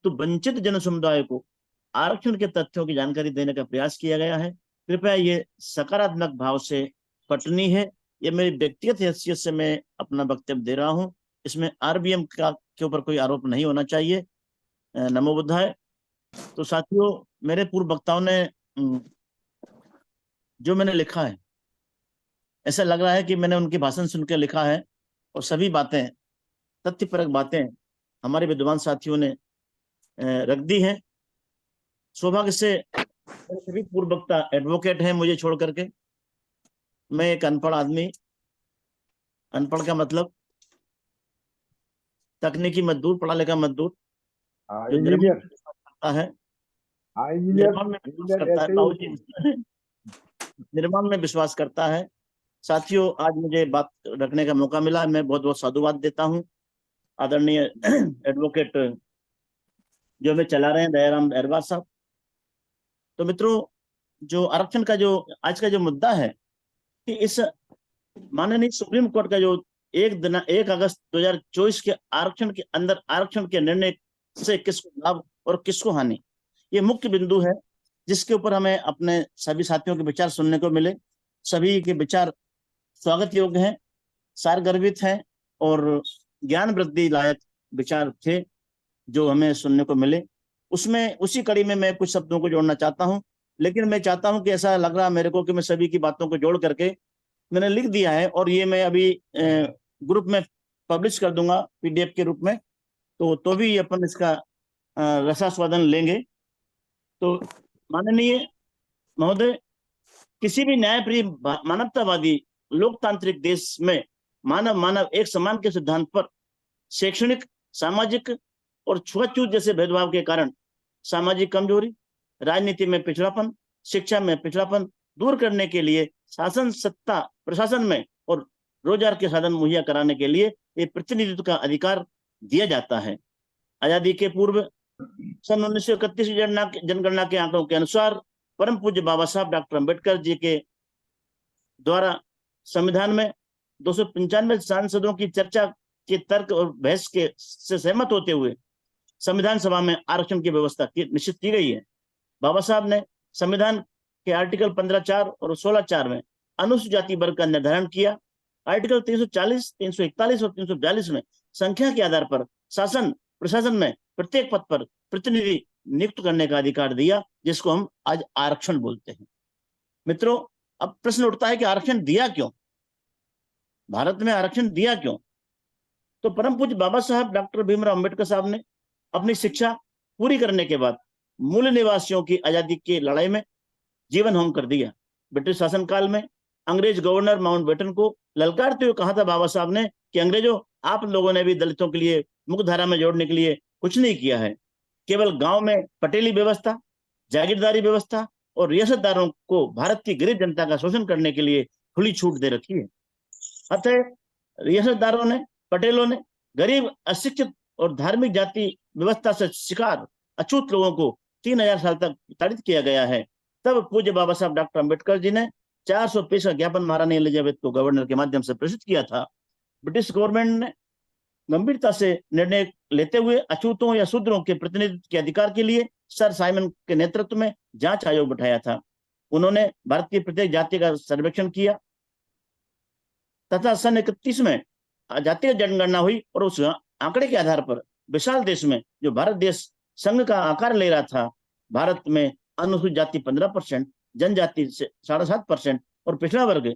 हेतु वंचित जन समुदाय को आरक्षण के तथ्यों की जानकारी देने का प्रयास किया गया है। कृपया ये सकारात्मक भाव से पटनी है। ये मेरी व्यक्तिगत हैसियत से मैं अपना वक्तव्य दे रहा हूँ। इसमें आरबीएम का के ऊपर कोई आरोप नहीं होना चाहिए। नमो बुद्धाय। तो साथियों, मेरे पूर्व वक्ताओं ने जो मैंने लिखा है, ऐसा लग रहा है कि मैंने उनके भाषण सुनकर लिखा है, और सभी बातें, तथ्यपरक बातें हमारे विद्वान साथियों ने रख दी हैं। सौभाग्य से सभी पूर्व वक्ता एडवोकेट हैं मुझे छोड़ करके। मैं एक अनपढ़ आदमी, अनपढ़ का मतलब तकनीकी मजदूर, पढ़ा लिखा मजदूर, जो निर्माण में विश्वास करता है, निर्माण में विश्वास करता है, बाबूजी निर्माण में विश्वास करता है। साथियों, आज मुझे बात रखने का मौका मिला, मैं बहुत बहुत साधुवाद देता हूँ आदरणीय एडवोकेट जो हमें चला रहे हैं, दयाराम अहरवार साहब। तो मित्रों, जो आरक्षण का जो आज का जो मुद्दा है कि इस माननीय सुप्रीम कोर्ट का जो 1 अगस्त 2024 के आरक्षण के अंदर आरक्षण के निर्णय से किसको लाभ और किसको हानि, ये मुख्य बिंदु है जिसके ऊपर हमें अपने सभी साथियों के विचार सुनने को मिले। सभी के विचार स्वागत योग्य हैं, सारगर्भित हैं और ज्ञान वृद्धि लायक विचार थे जो हमें सुनने को मिले। उसमें उसी कड़ी में मैं कुछ शब्दों को जोड़ना चाहता हूं, लेकिन मैं चाहता हूं कि ऐसा लग रहा है मेरे को कि मैं सभी की बातों को जोड़ करके मैंने लिख दिया है, और ये मैं अभी ग्रुप में पब्लिश कर दूंगा पीडीएफ के रूप में, तो भी अपन इसका रसास्वादन लेंगे। तो माननीय महोदय, किसी भी न्यायप्रिय मानवतावादी लोकतांत्रिक देश में मानव मानव एक समान के सिद्धांत पर शैक्षणिक, सामाजिक और छुआछूत जैसे भेदभाव के कारण सामाजिक कमजोरी, राजनीति में पिछड़ापन, शिक्षा में पिछड़ापन दूर करने के लिए शासन सत्ता प्रशासन में और रोजगार के साधन मुहैया कराने के लिए ये प्रतिनिधित्व का अधिकार दिया जाता है। आजादी के पूर्व सन 1931 की जनगणना के आंकड़ों के अनुसार परम पूज्य बाबा साहब डॉक्टर अंबेडकर जी के द्वारा संविधान में 295 सांसदों की चर्चा के तर्क और बहस के से सहमत होते हुए संविधान सभा में आरक्षण की व्यवस्था निश्चित की गई है। बाबा साहब ने संविधान के आर्टिकल 15(4) और 16(4) में अनुसूचित जाति वर्ग का निर्धारण किया। आर्टिकल 340, 341 और 342 में संख्या के आधार पर शासन प्रशासन में प्रत्येक पद पर प्रतिनिधि नियुक्त करने का अधिकार दिया, जिसको हम आज आरक्षण बोलते हैं। मित्रों, अब प्रश्न उठता है कि आरक्षण दिया क्यों, भारत में आरक्षण दिया क्यों? तो परम पूज्य बाबा साहब डॉक्टर भीमराव अंबेडकर साहब ने अपनी शिक्षा पूरी करने के बाद मूल निवासियों की आजादी की लड़ाई में जीवन होम कर दिया। ब्रिटिश शासन काल में अंग्रेज गवर्नर माउंटबेटन को ललकारते हुए कहा था बाबा साहब ने कि अंग्रेजों, आप लोगों ने भी दलितों के लिए मुख्यधारा में जोड़ने के लिए कुछ नहीं किया है। केवल गांव में पटेली व्यवस्था, जागीरदारी व्यवस्था और रियासतदारों को भारत की गरीब जनता का शोषण करने के लिए खुली छूट दे रखी है। अतः रियासतदारों ने, पटेलों ने गरीब, अशिक्षित और धार्मिक जाति व्यवस्था से शिकार अछूत लोगों को 3000 साल तक प्रताड़ित किया गया है। तब पूज्य बाबा साहब डॉक्टर अंबेडकर जी ने 400 पेज का ज्ञापन महारानी एलिजाबेथ को गवर्नर के माध्यम से प्रेषित किया था। ब्रिटिश गवर्नमेंट ने गंभीरता से निर्णय लेते हुए अछूतों या शूद्रों के प्रतिनिधित्व के अधिकार के लिए सर साइमन के नेतृत्व में जांच आयोग बैठाया था। उन्होंने भारत की प्रत्येक जाति का सर्वेक्षण किया तथा सन 31 में जातीय जनगणना हुई, और उस आंकड़े के आधार पर विशाल देश में जो भारत देश संघ का आकार ले रहा था, भारत में अनुसूचित जाति 15%, जनजाति से 7.5% और पिछड़ा वर्ग,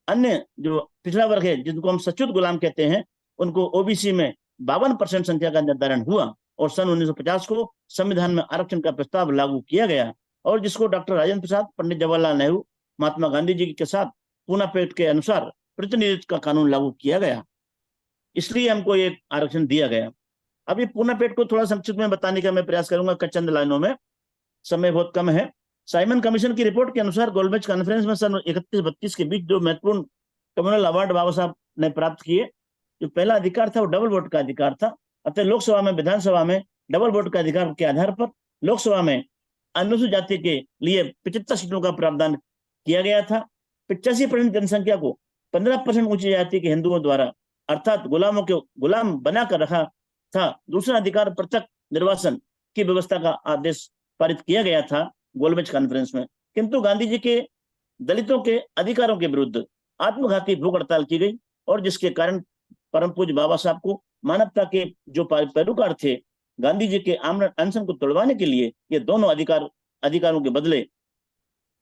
अन्य जो पिछड़ा वर्ग है जिनको हम सचुत गुलाम कहते हैं, उनको ओबीसी में 52% संख्या का निर्धारण हुआ, और सन 1950 को संविधान में आरक्षण का प्रस्ताव लागू किया गया, और जिसको डॉक्टर राजेंद्र प्रसाद, पंडित जवाहरलाल नेहरू, महात्मा गांधी जी के साथ पूना पेट के अनुसार प्रतिनिधित्व का कानून लागू किया गया। इसलिए हमको ये आरक्षण दिया गया। अभी पूना पेट को थोड़ा संक्षिप्त में बताने का मैं प्रयास करूंगा चंद लाइनों में, समय बहुत कम है। साइमन कमीशन की रिपोर्ट के अनुसार गोलमेज कॉन्फ्रेंस में सन 31-32 के बीच जो महत्वपूर्ण कम्युनल अवार्ड बाबा साहब ने प्राप्त किए, जो पहला अधिकार था वो डबल वोट का अधिकार था। अतः लोकसभा में, विधानसभा में डबल वोट का अधिकार के आधार पर लोकसभा में अनुसूचित जाति के लिए 75 सीटों का प्रावधान किया गया था। 85% जनसंख्या को 15% ऊंची जाति के हिंदुओं द्वारा अर्थात गुलामों के गुलाम बनाकर रखा था। दूसरा अधिकार पृथक निर्वासन की व्यवस्था का आदेश पारित किया गया था गोलमेज कॉन्फ्रेंस में, किंतु गांधी जी के दलितों के अधिकारों के विरुद्ध आत्मघाती भूख हड़ताल की गई, और जिसके कारण परम पूज्य बाबा साहब को मानवता के जो पैरोकार थे, गांधी जी के आमरण अनशन को तोड़वाने के लिए ये दोनों अधिकारों के बदले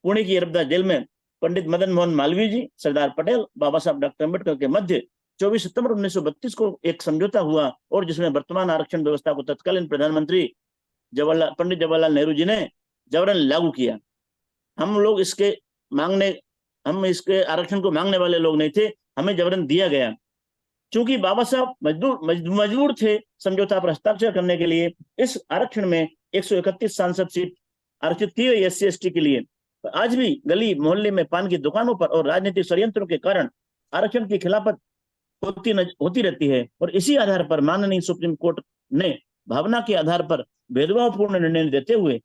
पुणे की अरबदा जेल में पंडित मदन मोहन मालवीय जी, सरदार पटेल, बाबा साहब डॉक्टर अम्बेडकर के मध्य 24 सितंबर 1932 को एक समझौता हुआ, और जिसमें वर्तमान आरक्षण व्यवस्था को तत्कालीन प्रधानमंत्री पंडित जवाहरलाल नेहरू जी ने जबरन लागू किया। हम इसके आरक्षण को मांगने वाले लोग नहीं थे, हमें जबरन दिया गया। चूंकि बाबा साहब मजबूर थे समझौता पर हस्ताक्षर करने के लिए, इस आरक्षण में 131 सांसद सीट आरक्षित की गई SC ST के लिए। आज भी गली मोहल्ले में पान की दुकानों पर और राजनीतिक षड्यंत्रों के कारण आरक्षण की खिलाफत होती रहती है, और इसी आधार पर माननीय सुप्रीम कोर्ट ने भावना के आधार पर भेदभावपूर्ण निर्णय देते हुए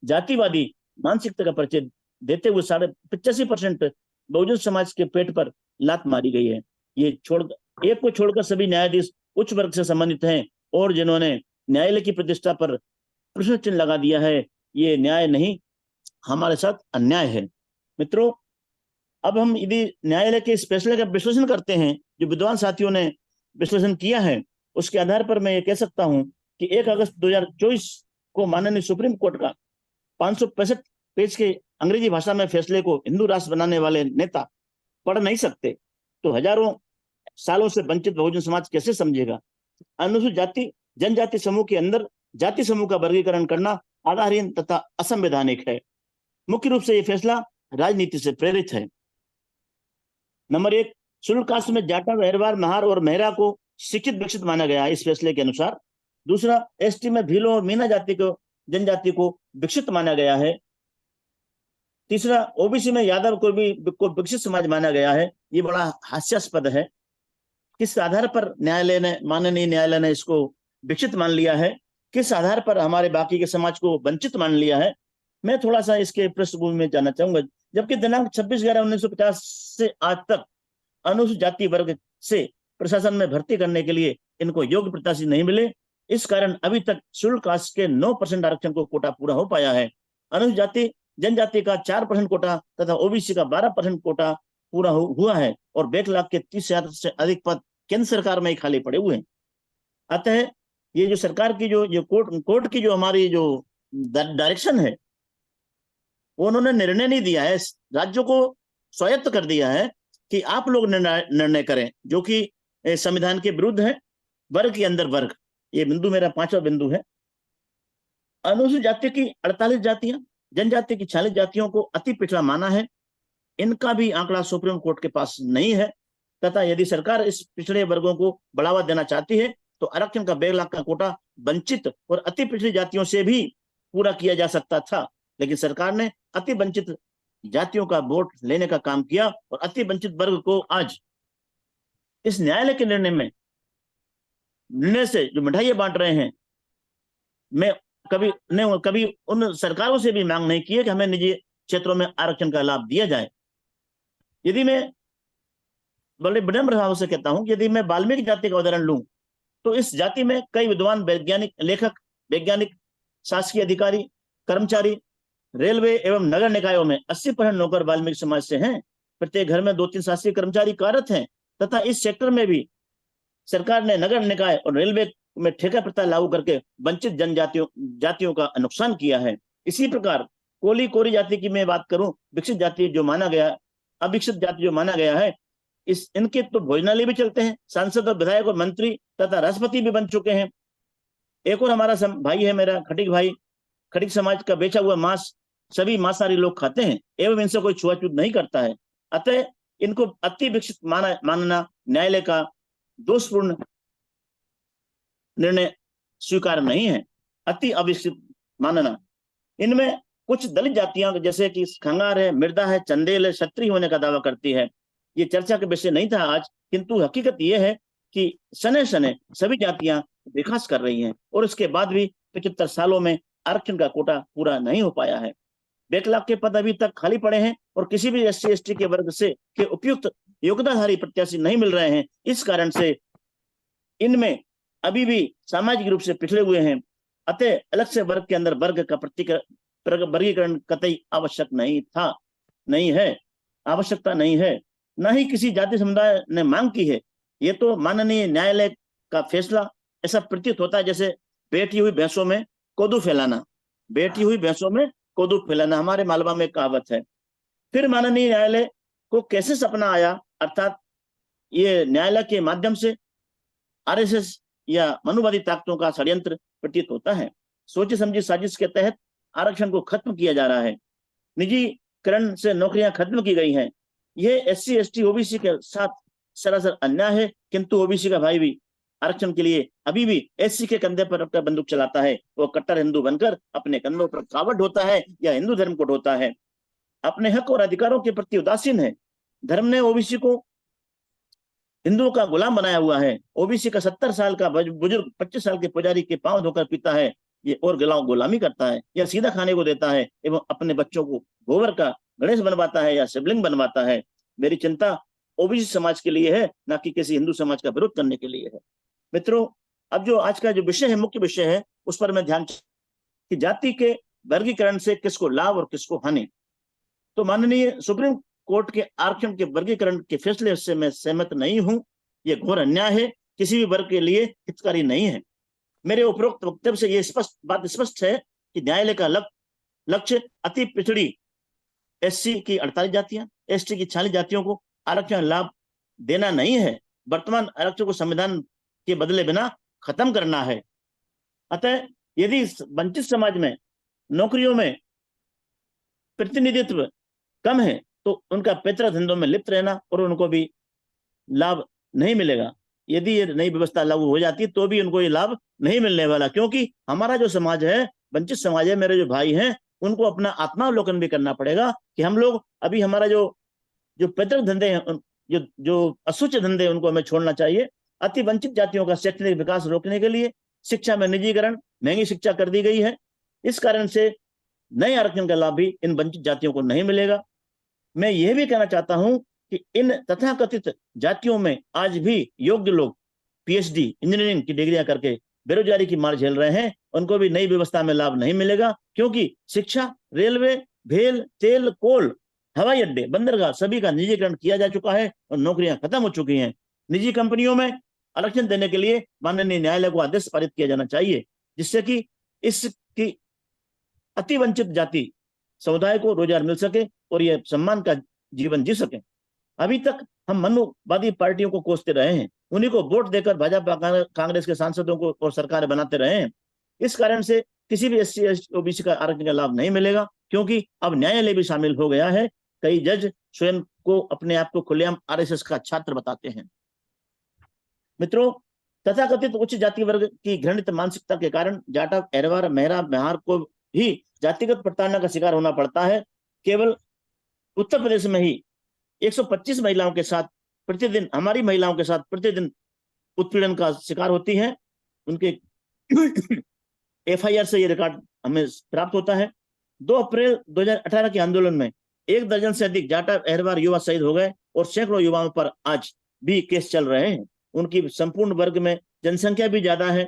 जातिवादी मानसिकता का परिचय देते हुए 85% बहुजन समाज के पेट पर लात मारी गई है। एक को छोड़कर सभी न्यायाधीश उच्च वर्ग से संबंधित हैं, और जिन्होंने न्यायालय की प्रतिष्ठा पर प्रश्न चिन्ह लगा दिया है, ये न्याय नहीं, हमारे साथ अन्याय है। मित्रों, अब हम यदि न्यायालय के इस फैसले का विश्लेषण करते हैं, जो विद्वान साथियों ने विश्लेषण किया है, उसके आधार पर मैं ये कह सकता हूं कि 1 अगस्त 2024 को माननीय सुप्रीम कोर्ट का 565 पेज के अंग्रेजी भाषा में फैसले को हिंदू राष्ट्र बनाने वाले नेता पढ़ नहीं सकते, तो हजारों सालों से वंचित बहुजन समाज कैसे समझेगा? अनुसूचित जाति जनजाति समूह के अंदर जाति समूह का वर्गीकरण करना आधारहीन तथा असंवैधानिक है। मुख्य रूप से यह फैसला राजनीति से प्रेरित है। नंबर 1, शेड्यूल कास्ट में जाटा, अहिरवार, महार और मेहरा को शिक्षित विकसित माना गया है इस फैसले के अनुसार। दूसरा, ST में भीलों और मीना जनजाति को विकसित माना गया है। तीसरा, OBC में यादव को विकसित समाज माना गया है। ये बड़ा हास्यास्पद है। किस आधार पर माननीय न्यायालय ने इसको विकसित मान लिया है? किस आधार पर हमारे बाकी के समाज को वंचित मान लिया है? मैं थोड़ा सा इसके पृष्ठभूमि में जानना चाहूंगा। जबकि दिनांक 26/11/1950 से आज तक अनुसूचित जाति वर्ग से प्रशासन में भर्ती करने के लिए इनको योग्य प्रत्याशी नहीं मिले। इस कारण अभी तक शेड्यूल कास्ट के 9% आरक्षण को कोटा पूरा हो पाया है। अनुसूचित जाति जनजाति का 4% कोटा तथा OBC का 12% कोटा पूरा हुआ है, और बैकलॉग के 30,000 से अधिक पद केंद्र सरकार में ही खाली पड़े हुए हैं। अतः ये जो सरकार की जो कोर्ट की जो हमारी जो डायरेक्शन है, वो उन्होंने निर्णय नहीं दिया है, राज्यों को स्वायत्त कर दिया है कि आप लोग निर्णय करें, जो कि संविधान के विरुद्ध है। वर्ग के अंदर वर्ग, ये बिंदु मेरा 5वां बिंदु है। अनुसूचित जाति की 48 जातियां, जनजाति की 46 जातियों को अति पिछड़ा माना है। इनका भी आंकड़ा सुप्रीम कोर्ट के पास नहीं है, तथा यदि सरकार इस पिछड़े वर्गों को बढ़ावा देना चाहती है तो आरक्षण का बैकलॉग का कोटा वंचित और अति पिछड़ी जातियों से भी पूरा किया जा सकता था, लेकिन सरकार ने अति वंचित जातियों का वोट लेने का काम किया, और अति वंचित वर्ग को आज इस न्यायालय के निर्णय से जो मिठाइयां बांट रहे हैं, मैं कभी उन सरकारों से भी मांग नहीं की है कि हमें निजी क्षेत्रों में आरक्षण का लाभ दिया जाए। यदि मैं बड़े विनम्र भाव से कहता हूं कि यदि मैं वाल्मीकि जाति का उदाहरण लूं, तो इस जाति में कई विद्वान वैज्ञानिक, लेखक, वैज्ञानिक, शासकीय अधिकारी, कर्मचारी, रेलवे एवं नगर निकायों में 80% नौकर वाल्मीकि समाज से हैं। प्रत्येक घर में 2-3 शासकीय कर्मचारी कार्यरत हैं, तथा इस सेक्टर में भी सरकार ने नगर निकाय और रेलवे में ठेका प्रथा लागू करके वंचित जातियों का नुकसान किया है। इसी प्रकार कोरी जाति की मैं बात करूं, विकसित जाति जो माना गया, अविकसित जाति जो माना गया है, इनके तो भोजनालय भी चलते हैं, सांसद और विधायक और मंत्री तथा राष्ट्रपति भी बन चुके हैं। एक और हमारा भाई है, मेरा खटिक भाई, खटिक समाज का बेचा हुआ मांस सभी मांसाहारी लोग खाते हैं एवं इनसे कोई छुआछूत नहीं करता है। अतः इनको अति विकसित मानना न्यायालय का दोषपूर्ण निर्णय स्वीकार नहीं है। अति अविकसित मानना, इनमें कुछ दलित जातियां जैसे कि खंगार है, मिर्दा है, चंदेल है, क्षत्रिय होने का दावा करती है। ये चर्चा के विषय नहीं था आज, किंतु हकीकत यह है कि सने सभी जातियां विकास कर रही हैं, और उसके बाद भी 75 सालों में आरक्षण का कोटा पूरा नहीं हो पाया है। बैकलॉग के पद अभी तक खाली पड़े हैं, और किसी भी SC ST के वर्ग से के उपयुक्त योग्यताधारी प्रत्याशी नहीं मिल रहे हैं। इस कारण से इनमें अभी भी सामाजिक रूप से पिछड़े हुए हैं। अतः अलग से वर्ग के अंदर वर्ग का वर्गीकरण कतई आवश्यक नहीं था, नहीं है, आवश्यकता नहीं है, न ही किसी जाति समुदाय ने मांग की है। ये तो माननीय न्यायालय का फैसला ऐसा प्रतीत होता है जैसे बैठी हुई भैंसों में कोदू फैलाना, बैठी हुई भैंसों में कोदू फैलाना, हमारे मालवा में कहावत है। फिर माननीय न्यायालय को कैसे सपना आया, अर्थात ये न्यायालय के माध्यम से आरएसएस या मनुवादी ताकतों का षड्यंत्र प्रतीत होता है। सोची समझी साजिश के तहत आरक्षण को खत्म किया जा रहा है, निजीकरण से नौकरियां खत्म की गई हैं। यह एससी एसटी ओबीसी के साथ सरासर अन्याय है, किंतु ओबीसी का भाई भी आरक्षण के लिए अभी भी एससी के कंधे पर अपना बंदूक चलाता है। वो कट्टर हिंदू बनकर अपने कंधों पर कावड़ ढोता है या हिंदू धर्म को ढोता है, अपने हक और अधिकारों के प्रति उदासीन है। धर्म ने ओबीसी को हिंदुओं का गुलाम बनाया हुआ है। ओबीसी का 70 साल का बुजुर्ग 25 साल के पुजारी के पांव धोकर पीता है, ये और गुलामी करता है या सीधा खाने को देता है एवं अपने बच्चों को गोबर का गणेश बनवाता है या शिवलिंग बनवाता है। मेरी चिंता ओबीसी समाज के लिए है, ना कि किसी हिंदू समाज का विरोध करने के लिए है। मित्रों, अब जो आज का जो विषय है, मुख्य विषय है, उस पर मैं ध्यान कि जाति के वर्गीकरण से किसको लाभ और किसको हानि। तो माननीय सुप्रीम कोर्ट के आरक्षण के वर्गीकरण के फैसले से मैं सहमत नहीं हूं। यह घोर अन्याय है, किसी भी वर्ग के लिए हितकारी नहीं है। मेरे उपरोक्त वक्तव्य से यह स्पष्ट है कि न्यायालय का लक्ष्य अति पिछड़ी एससी की 48 जातियां, एसटी की 46 जातियों को आरक्षण लाभ देना नहीं है, वर्तमान आरक्षण को संविधान के बदले बिना खत्म करना है। अतः यदि वंचित समाज में नौकरियों में प्रतिनिधित्व कम है तो उनका पैतृक धंधों में लिप्त रहना और उनको भी लाभ नहीं मिलेगा। यदि ये नई व्यवस्था लागू हो जाती तो भी उनको ये लाभ नहीं मिलने वाला, क्योंकि हमारा जो समाज है, वंचित समाज है, मेरे जो भाई हैं, उनको अपना आत्मावलोकन भी करना पड़ेगा कि हम लोग अभी हमारा जो पैतृक धंधे हैं, जो अशुच धंधे, उनको हमें छोड़ना चाहिए। अति वंचित जातियों का शैक्षणिक विकास रोकने के लिए शिक्षा में निजीकरण, महंगी शिक्षा कर दी गई है। इस कारण से नए आरक्षण का लाभ भी इन वंचित जातियों को नहीं मिलेगा। मैं यह भी कहना चाहता हूं कि इन तथाकथित जातियों में आज भी योग्य लोग पीएचडी इंजीनियरिंग की डिग्रियां करके बेरोजगारी की मार झेल रहे हैं, उनको भी नई व्यवस्था में लाभ नहीं मिलेगा, क्योंकि शिक्षा, रेलवे, भेल, तेल, कोल, हवाई अड्डे, बंदरगाह सभी का निजीकरण किया जा चुका है और नौकरियां खत्म हो चुकी हैं। निजी कंपनियों में आरक्षण देने के लिए माननीय न्यायालय को आदेश पारित किया जाना चाहिए, जिससे कि इसकी अति वंचित जाति समुदाय को रोजगार मिल सके और यह सम्मान का जीवन जी सके। अभी तक हम मनुवादी पार्टियों को कोसते रहे हैं, उन्हीं को वोट देकर भाजपा कांग्रेस के सांसदों को और सरकारें बनाते रहे हैं। इस कारण से किसी भी एससी ओबीसी का आरक्षण का लाभ नहीं मिलेगा, क्योंकि अब न्यायालय भी शामिल हो गया है। कई जज स्वयं को अपने आप को खुलेआम आरएसएस का छात्र बताते हैं। मित्रों, तथाकथित उच्च जाति वर्ग की घृणित मानसिकता के कारण जाटा, अहरवार, मेहरा, बिहार को ही जातिगत प्रताड़ना का शिकार होना पड़ता है। केवल उत्तर प्रदेश में ही 125 महिलाओं के साथ प्रतिदिन, हमारी महिलाओं के साथ प्रतिदिन उत्पीड़न का शिकार होती हैं। उनके एफआईआर से ये रिकॉर्ड हमें प्राप्त होता है। 2 अप्रैल 2018 के आंदोलन में 1 दर्जन से अधिक जाटा, अहरवार युवा शहीद हो गए और सैकड़ों युवाओं पर आज भी केस चल रहे हैं। उनकी संपूर्ण वर्ग में जनसंख्या भी ज्यादा है,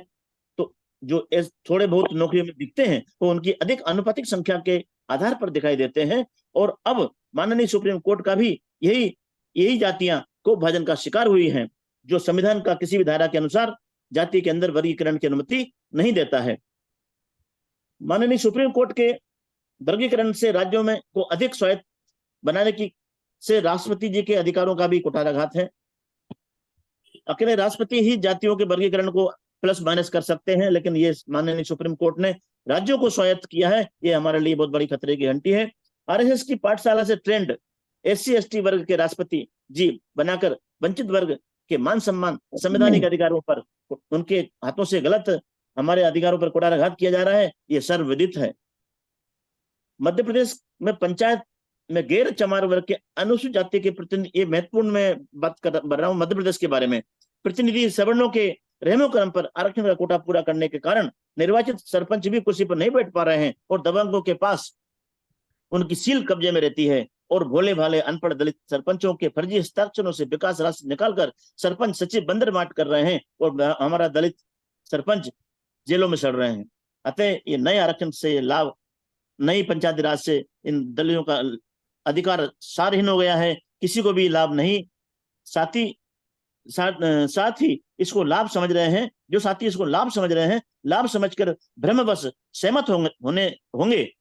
तो जो थोड़े बहुत नौकरियों में दिखते हैं वो उनकी अधिक अनुपातिक संख्या के आधार पर दिखाई देते हैं। और अब माननीय सुप्रीम कोर्ट का भी यही जातियां को विभाजन का शिकार हुई हैं, जो संविधान का किसी भी धारा के अनुसार जाति के अंदर वर्गीकरण की अनुमति नहीं देता है। माननीय सुप्रीम कोर्ट के वर्गीकरण से राज्यों में को अधिक स्वायत्त बनाने की से राष्ट्रपति जी के अधिकारों का भी कुठाराघात है। अकेले राष्ट्रपति ही जातियों के वर्गीकरण को प्लस माइनस कर सकते हैं, लेकिन ये माननीय सुप्रीम कोर्ट ने राज्यों को स्वायत्त किया है। ये हमारे लिए बहुत बड़ी खतरे की घंटी है। आरएसएस की पाठशाला से ट्रेंड एससी एसटी वर्ग के राष्ट्रपति जी बनाकर वंचित वर्ग के मान सम्मान, संवैधानिक अधिकारों पर उनके हाथों से गलत हमारे अधिकारों पर कुठाराघात किया जा रहा है, ये सर्वविदित है। मध्य प्रदेश में पंचायत में गैर चमार वर्ग के अनुसूचित जाति के प्रतिनिधि, ये महत्वपूर्ण मैं बात कर रहा हूं मध्य प्रदेश के बारे में, प्रतिनिधि सवर्णों के रहमो क्रम पर आरक्षण का कोटा पूरा करने के कारण निर्वाचित सरपंच भी कुर्सी पर नहीं बैठ पा रहे हैं और दबंगों के पास उनकी सील कब्जे में रहती है और भोले भाले अनपढ़ दलित सरपंचों के फर्जी हस्ताक्षरों से विकास राशि निकालकर सरपंच सचिव बंदर माट कर रहे हैं और हमारा दलित सरपंच जेलों में सड़ रहे हैं। अतः ये नए आरक्षण से लाभ, नई पंचायती राज से इन दलियों का अधिकार सारहीन हो गया है, किसी को भी लाभ नहीं। साथ ही इसको लाभ समझ रहे हैं, जो साथी इसको लाभ समझ रहे हैं, लाभ समझकर भ्रमवश सहमत होंगे,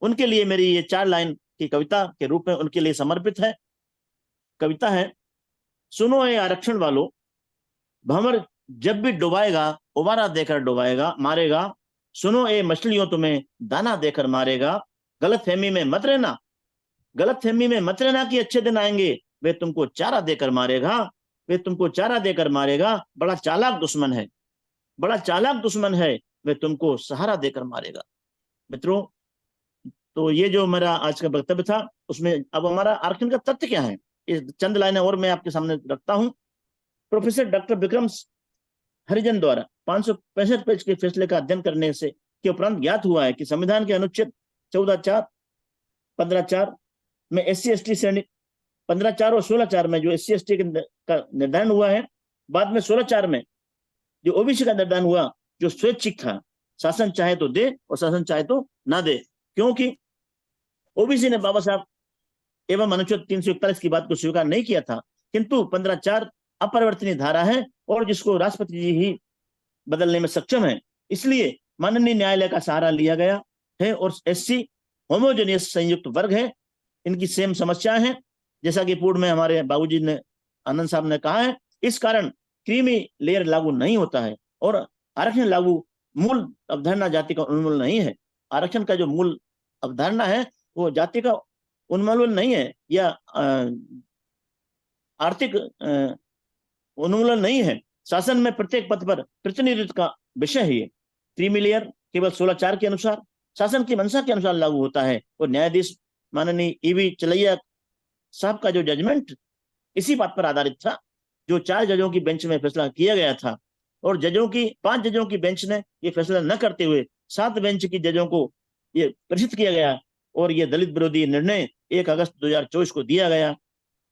उनके लिए मेरी ये 4 लाइन की कविता के रूप में उनके लिए समर्पित है। कविता है, सुनो ये आरक्षण वालों, भंवर जब भी डुबाएगा उबारा देकर डुबाएगा मारेगा, सुनो ये मछलियों तुम्हें दाना देकर मारेगा, गलतफहमी में मत रहना, गलतफहमी में मत रहना कि अच्छे दिन आएंगे, वे तुमको चारा देकर मारेगा, वे तुमको चारा देकर मारेगा, बड़ा चालाक दुश्मन है, बड़ा चालाक दुश्मन है, वे तुमको सहारा देकर मारेगा। मित्रों, तो ये जो मेरा आज का वक्तव्य था, उसमें अब हमारा आरक्षण का तथ्य क्या है, इस चंद लाइनें और मैं आपके सामने रखता हूं। प्रोफेसर डॉक्टर विक्रम हरिजन द्वारा 565 पेज के फैसले का अध्ययन करने से के उपरांत ज्ञात हुआ है कि संविधान के अनुच्छेद 14(4), 15(4) में SC/ST श्रेणी, 15(4) और 16(4) में जो SC/ST का निर्धारण हुआ है, बाद में 16(4) में जो OBC का निर्धारण हुआ, जो स्वैच्छिक था, शासन चाहे तो दे और शासन चाहे तो ना दे, क्योंकि OBC ने बाबा साहब एवं अनुच्छेद 341 की बात को स्वीकार नहीं किया था, किंतु 15(4) अपरिवर्तनीय धारा है और जिसको राष्ट्रपति जी ही बदलने में सक्षम है, इसलिए माननीय न्यायालय का सहारा लिया गया है। और SC होमोजेनियस संयुक्त वर्ग है, इनकी सेम समस्याएं हैं, जैसा कि पूर्व में हमारे बाबूजी ने, आनंद साहब ने कहा है। इस कारण क्रीमी लेयर लागू नहीं होता है और आरक्षण लागू मूल अवधारणा जाति का उन्मूलन नहीं है। आरक्षण का जो मूल अवधारणा है वो जाति का उन्मूलन नहीं है या आर्थिक उन्मूलन नहीं है। शासन में प्रत्येक पद पर प्रतिनिधित्व का विषय है। क्रीमी लेयर केवल 16(4) के अनुसार शासन की मंशा के अनुसार लागू होता है और न्यायाधीश माननीय EV चलैया साहब का जो जजमेंट इसी बात पर आधारित था, जो 4 जजों की बेंच में फैसला किया गया था और 5 जजों की बेंच ने ये फैसला न करते हुए 7 बेंच की जजों को ये प्रेषित किया गया और ये दलित विरोधी निर्णय 1 अगस्त 2024 को दिया गया।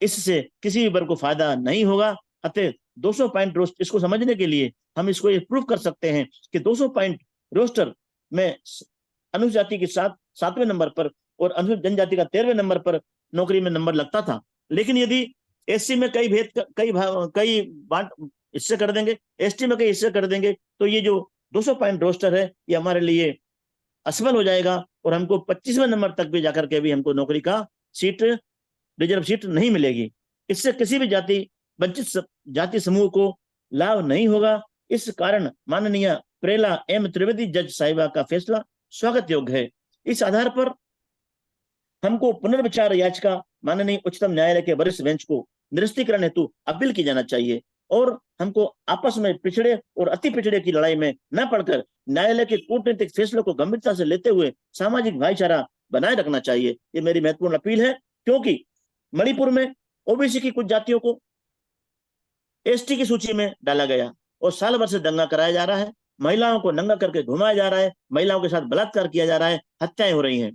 इससे किसी भी वर्ग को फायदा नहीं होगा। अतः 200 पॉइंट रोस्टर, इसको समझने के लिए हम इसको ये प्रूव कर सकते हैं कि 200 पॉइंट रोस्टर में अनुसूचित जाति के साथ 7वें नंबर पर और अनुसूचित जनजाति का 13वें नंबर पर नौकरी में नंबर लगता था। लेकिन यदि SC में कई बांट हिस्से कर देंगे, ST में कई हिस्से कर देंगे, तो ये जो 200 पॉइंट रोस्टर है ये हमारे लिए असफल हो जाएगा और हमको 25वें नंबर तक भी जाकर के भी हमको नौकरी का सीट, रिजर्व सीट नहीं मिलेगी। इससे किसी भी वंचित जाति समूह को लाभ नहीं होगा। इस कारण माननीय प्रेला M त्रिवेदी जज साहिबा का फैसला स्वागत योग्य है। इस आधार पर हमको पुनर्विचार याचिका माननीय उच्चतम न्यायालय के वरिष्ठ बेंच को निरस्तीकरण हेतु अपील की जाना चाहिए और हमको आपस में पिछड़े और अति पिछड़े की लड़ाई में न पड़कर न्यायालय के कूटनीतिक फैसलों को गंभीरता से लेते हुए सामाजिक भाईचारा बनाए रखना चाहिए। ये मेरी महत्वपूर्ण अपील है, क्योंकि मणिपुर में OBC की कुछ जातियों को ST की सूची में डाला गया और साल भर से दंगा कराया जा रहा है, महिलाओं को नंगा करके घुमाया जा रहा है, महिलाओं के साथ बलात्कार किया जा रहा है, हत्याएं हो रही हैं।